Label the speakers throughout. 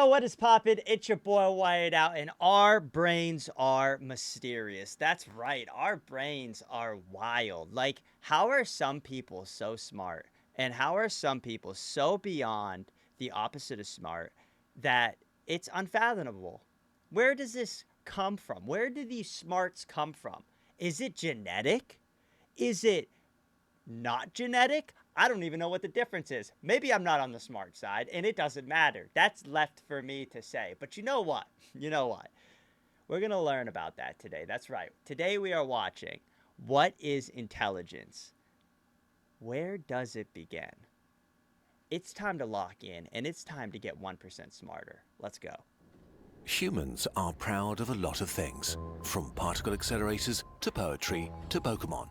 Speaker 1: Yo, what is poppin'? It's your boy Whiteout, and our brains are mysterious. That's right, our brains are wild. Like, how are some people so smart, and how are some people so beyond the opposite of smart that it's unfathomable? Where does this come from? Where do these smarts come from? Is it genetic? Is it not genetic? I don't even know what the difference is. Maybe I'm not on the smart side, and it doesn't matter. That's left for me to say. But you know what? You know what? We're going to learn about that today. That's right. Today we are watching What is Intelligence? Where does it begin? It's time to lock in, and it's time to get 1% smarter. Let's go.
Speaker 2: Humans are proud of a lot of things, from particle accelerators to poetry to Pokemon.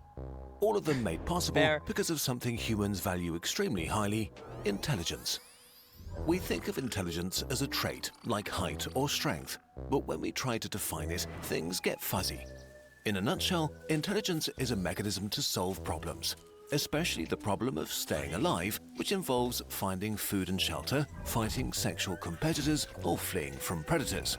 Speaker 2: All of them made possible
Speaker 1: Fair.
Speaker 2: because of something humans value extremely highly: intelligence. We think of intelligence as a trait, like height or strength, but when we try to define it, things get fuzzy. In a nutshell, intelligence is a mechanism to solve problems, especially the problem of staying alive, which involves finding food and shelter, fighting sexual competitors, or fleeing from predators.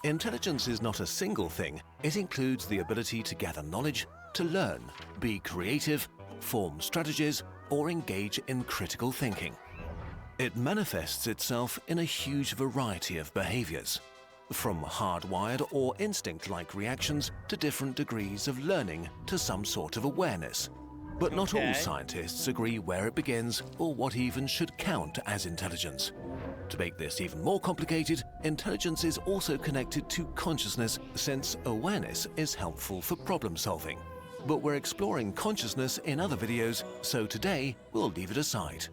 Speaker 2: Intelligence is not a single thing. It includes the ability to gather knowledge, to learn, be creative, form strategies, or engage in critical thinking. It manifests itself in a huge variety of behaviors, from hardwired or instinct-like reactions to different degrees of learning to some sort of awareness. But not all scientists agree where it begins or what even should count as intelligence. To make this even more complicated, intelligence is also connected to consciousness, since awareness is helpful for problem solving. But we're exploring consciousness in other videos, so today we'll leave it aside.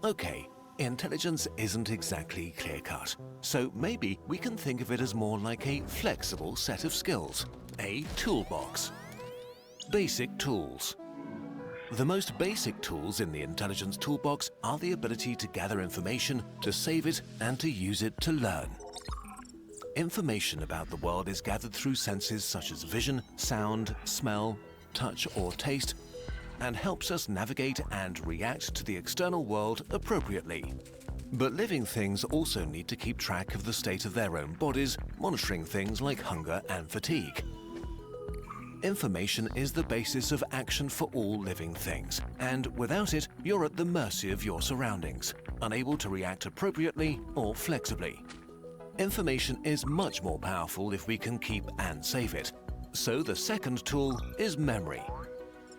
Speaker 2: Okay, intelligence isn't exactly clear-cut, so maybe we can think of it as more like a flexible set of skills, a toolbox. Basic tools. The most basic tools in the intelligence toolbox are the ability to gather information, to save it, and to use it to learn. Information about the world is gathered through senses such as vision, sound, smell, touch, or taste, and helps us navigate and react to the external world appropriately. But living things also need to keep track of the state of their own bodies, monitoring things like hunger and fatigue. Information is the basis of action for all living things, and without it, you're at the mercy of your surroundings, unable to react appropriately or flexibly. Information is much more powerful if we can keep and save it. So the second tool is memory.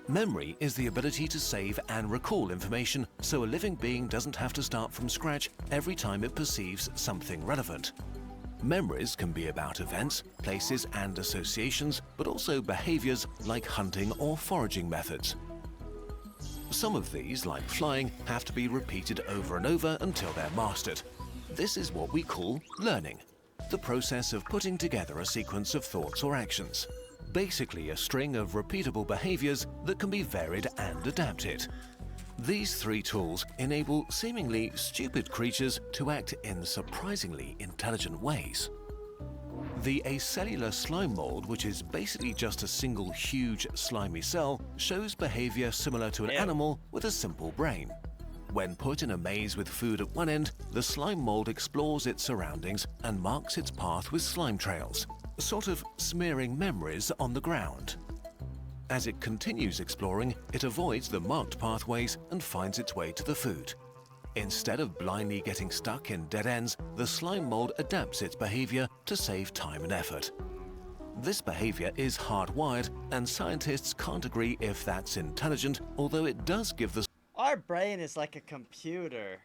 Speaker 2: Memory is the ability to save and recall information so a living being doesn't have to start from scratch every time it perceives something relevant. Memories can be about events, places, and associations, but also behaviors like hunting or foraging methods. Some of these, like flying, have to be repeated over and over until they're mastered. This is what we call learning, the process of putting together a sequence of thoughts or actions. Basically a string of repeatable behaviors that can be varied and adapted. These three tools enable seemingly stupid creatures to act in surprisingly intelligent ways. The acellular slime mold, which is basically just a single huge slimy cell, shows behavior similar to an animal with a simple brain. When put in a maze with food at one end, the slime mold explores its surroundings and marks its path with slime trails, sort of smearing memories on the ground. As it continues exploring, it avoids the marked pathways and finds its way to the food. Instead of blindly getting stuck in dead ends, the slime mold adapts its behavior to save time and effort. This behavior is hardwired, and scientists can't agree if that's intelligent, although it does give the
Speaker 1: Our brain is like a computer.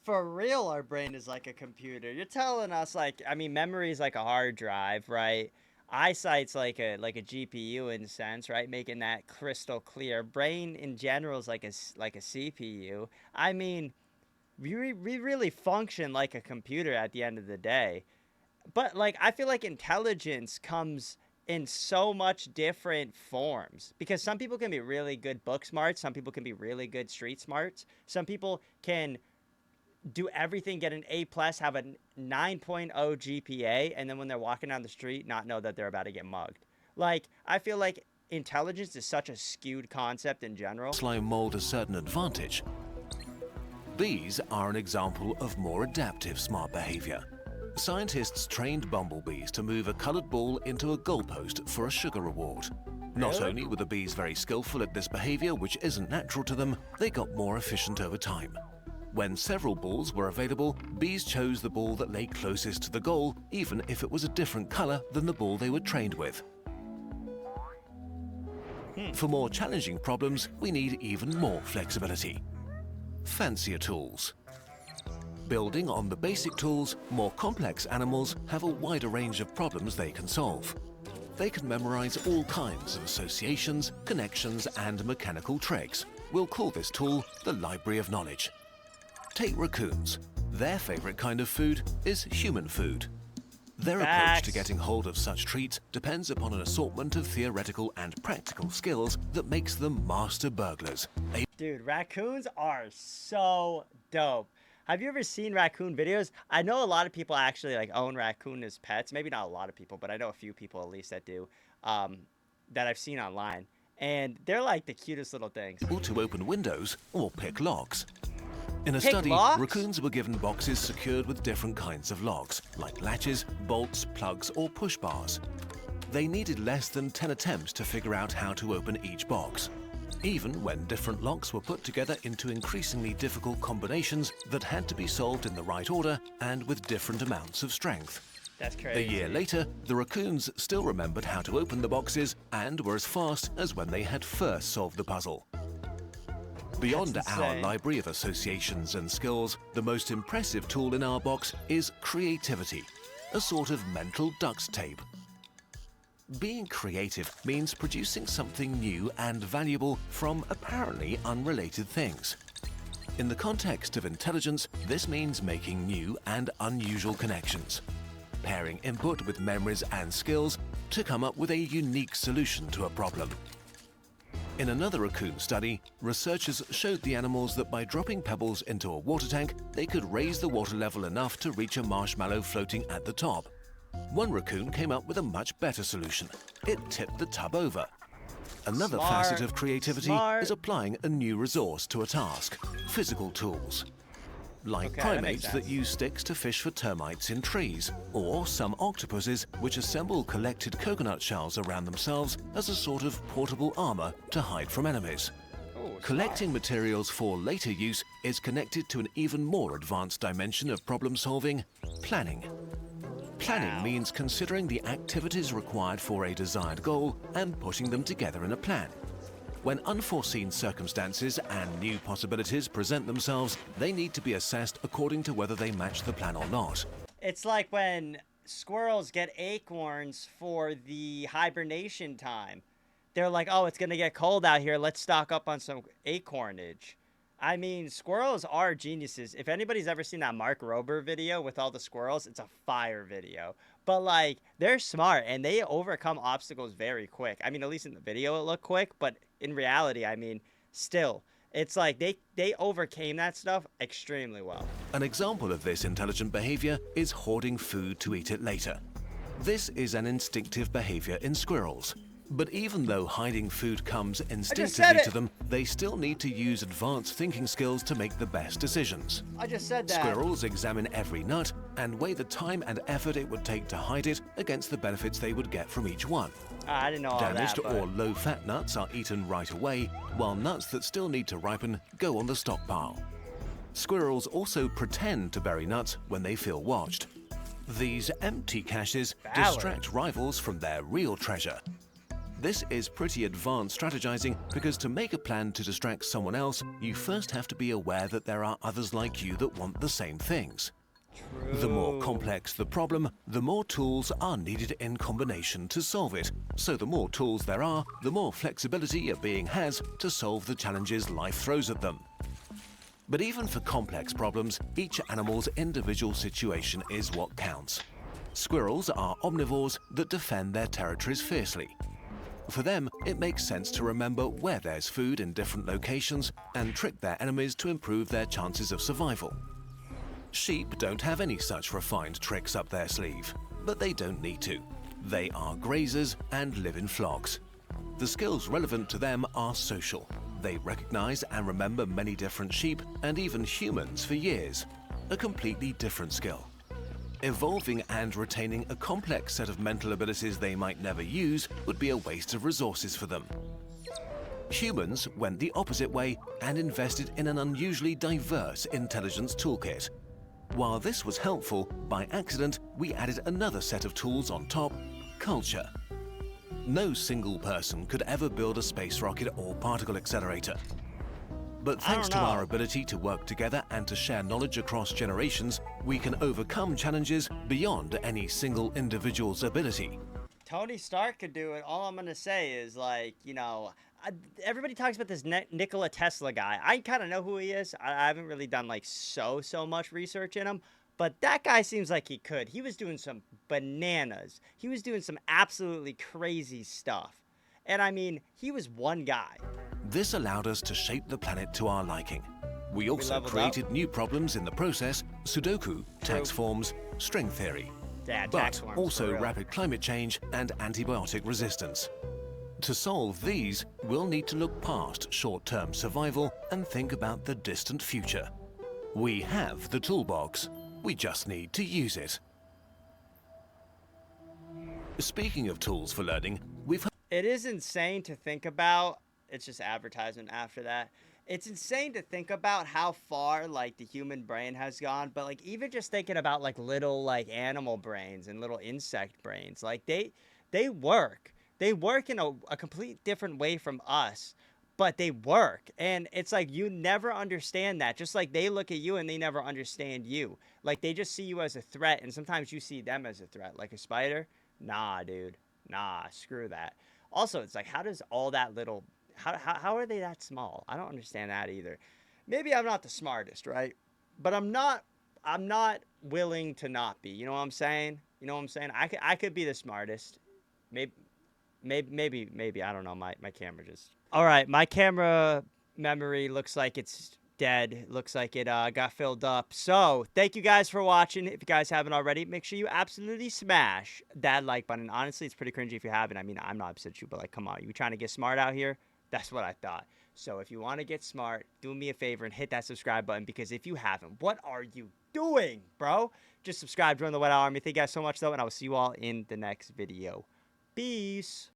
Speaker 1: For real, our brain is like a computer. You're telling us, like, I mean, memory is like a hard drive, right? Eyesight's like a GPU in a sense, right? Making that crystal clear. Brain in general is like a CPU. I mean, we really function like a computer at the end of the day. But like, I feel like intelligence comes in so much different forms, because some people can be really good book smarts, some people can be really good street smarts, some people can do everything, get an A plus, have a 9.0 GPA, and then when they're walking down the street, not know that they're about to get mugged. Like, I feel like intelligence is such a skewed concept in general.
Speaker 2: slime mold a certain advantage. Bees are an example of more adaptive smart behavior. Scientists trained bumblebees to move a colored ball into a goalpost for a sugar reward. Not
Speaker 1: Really?
Speaker 2: only were the bees very skillful at this behavior, which isn't natural to them, they got more efficient over time. When several balls were available, bees chose the ball that lay closest to the goal, even if it was a different color than the ball they were trained with. For more challenging problems, we need even more flexibility. Fancier tools. Building on the basic tools, more complex animals have a wider range of problems they can solve. They can memorize all kinds of associations, connections, and mechanical tricks. We'll call this tool the Library of Knowledge. Take raccoons. Their favorite kind of food is human food. Their approach to getting hold of such treats depends upon an assortment of theoretical and practical skills that makes them master burglars.
Speaker 1: Dude, raccoons are so dope. Have you ever seen raccoon videos? I know a lot of people actually like own raccoon as pets. Maybe not a lot of people, but I know a few people at least that do, that I've seen online. And they're like the cutest little things.
Speaker 2: To open windows or pick locks. In a
Speaker 1: Pick
Speaker 2: study,
Speaker 1: locks?
Speaker 2: raccoons were given boxes secured with different kinds of locks, like latches, bolts, plugs, or push bars. They needed less than 10 attempts to figure out how to open each box, even when different locks were put together into increasingly difficult combinations that had to be solved in the right order and with different amounts of strength.
Speaker 1: That's
Speaker 2: A
Speaker 1: crazy.
Speaker 2: year later, the raccoons still remembered how to open the boxes and were as fast as when they had first solved the puzzle. Beyond
Speaker 1: That's
Speaker 2: our
Speaker 1: insane.
Speaker 2: library of associations and skills, the most impressive tool in our box is creativity, a sort of mental duct tape. Being creative means producing something new and valuable from apparently unrelated things. In the context of intelligence, this means making new and unusual connections, pairing input with memories and skills to come up with a unique solution to a problem. In another raccoon study, researchers showed the animals that by dropping pebbles into a water tank, they could raise the water level enough to reach a marshmallow floating at the top. One raccoon came up with a much better solution. It tipped the tub over. Another
Speaker 1: Smart.
Speaker 2: facet of creativity
Speaker 1: Smart.
Speaker 2: is applying a new resource to a task, physical tools. Like
Speaker 1: Okay, that makes
Speaker 2: primates that
Speaker 1: sense.
Speaker 2: use sticks to fish for termites in trees, or some octopuses which assemble collected coconut shells around themselves as a sort of portable armor to hide from enemies.
Speaker 1: Ooh,
Speaker 2: Collecting materials for later use is connected to an even more advanced dimension of problem solving, planning. Planning
Speaker 1: Wow.
Speaker 2: means considering the activities required for a desired goal and putting them together in a plan. When unforeseen circumstances and new possibilities present themselves, they need to be assessed according to whether they match the plan or not.
Speaker 1: It's like when squirrels get acorns for the hibernation time. They're like, oh, it's going to get cold out here. Let's stock up on some acornage. I mean, squirrels are geniuses. If anybody's ever seen that Mark Rober video with all the squirrels, it's a fire video. But, like, they're smart, and they overcome obstacles very quick. I mean, at least in the video it looked quick, but in reality, I mean, still, it's like they overcame that stuff extremely well.
Speaker 2: An example of this intelligent behavior is hoarding food to eat it later. This is an instinctive behavior in squirrels. But even though hiding food comes instinctively to them, they still need to use advanced thinking skills to make the best decisions.
Speaker 1: I just said that.
Speaker 2: Squirrels examine every nut and weigh the time and effort it would take to hide it against the benefits they would get from each one.
Speaker 1: I didn't know all
Speaker 2: Damaged
Speaker 1: that, but...
Speaker 2: or low-fat nuts are eaten right away, while nuts that still need to ripen go on the stockpile. Squirrels also pretend to bury nuts when they feel watched. These empty caches
Speaker 1: Valid.
Speaker 2: distract rivals from their real treasure. This is pretty advanced strategizing because to make a plan to distract someone else, you first have to be aware that there are others like you that want the same things. The more complex the problem, the more tools are needed in combination to solve it. So the more tools there are, the more flexibility a being has to solve the challenges life throws at them. But even for complex problems, each animal's individual situation is what counts. Squirrels are omnivores that defend their territories fiercely. For them, it makes sense to remember where there's food in different locations and trick their enemies to improve their chances of survival. Sheep don't have any such refined tricks up their sleeve, but they don't need to. They are grazers and live in flocks. The skills relevant to them are social. They recognize and remember many different sheep and even humans for years, a completely different skill. Evolving and retaining a complex set of mental abilities they might never use would be a waste of resources for them. Humans went the opposite way and invested in an unusually diverse intelligence toolkit. While this was helpful, by accident we added another set of tools on top: culture. No single person could ever build a space rocket or particle accelerator. But thanks to our ability to work together and to share knowledge across generations, we can overcome challenges beyond any single individual's ability.
Speaker 1: Tony Stark could do it. All I'm going to say is, like, you know, everybody talks about this Nikola Tesla guy. I kind of know who he is. I haven't really done, like, so much research in him. But that guy seems like he could. He was doing some bananas. He was doing some absolutely crazy stuff. And, I mean, he was one guy.
Speaker 2: This allowed us to shape the planet to our liking. We also created new problems in the process: Sudoku, tax forms, string theory, but also rapid climate change and antibiotic resistance. To solve these, we'll need to look past short-term survival and think about the distant future. We have the toolbox. We just need to use it. Speaking of tools for learning,
Speaker 1: it is insane to think about. It's just advertisement after that. It's insane to think about how far, like, the human brain has gone. But, like, even just thinking about, like, little, like, animal brains and little insect brains, like, they work. They work in a complete different way from us, but they work. And it's like you never understand that. Just like they look at you and they never understand you. Like, they just see you as a threat, and sometimes you see them as a threat. Like a spider? Nah, dude. Nah, screw that. Also, it's like, how does all that little... How are they that small? I don't understand that either. Maybe I'm not the smartest, right? But I'm not willing to not be. You know what I'm saying? You know what I'm saying? I could be the smartest. Maybe I don't know. My camera just... All right, my camera memory looks like it's dead. Looks like it got filled up. So thank you guys for watching. If you guys haven't already, make sure you absolutely smash that like button. Honestly, it's pretty cringy if you haven't. I mean, I'm not upset with you, but like, come on, you trying to get smart out here? That's what I thought. So if you want to get smart, do me a favor and hit that subscribe button, because if you haven't, what are you doing, bro? Just subscribe, join the Whiteout Army. Thank you guys so much, though, and I will see you all in the next video. Peace.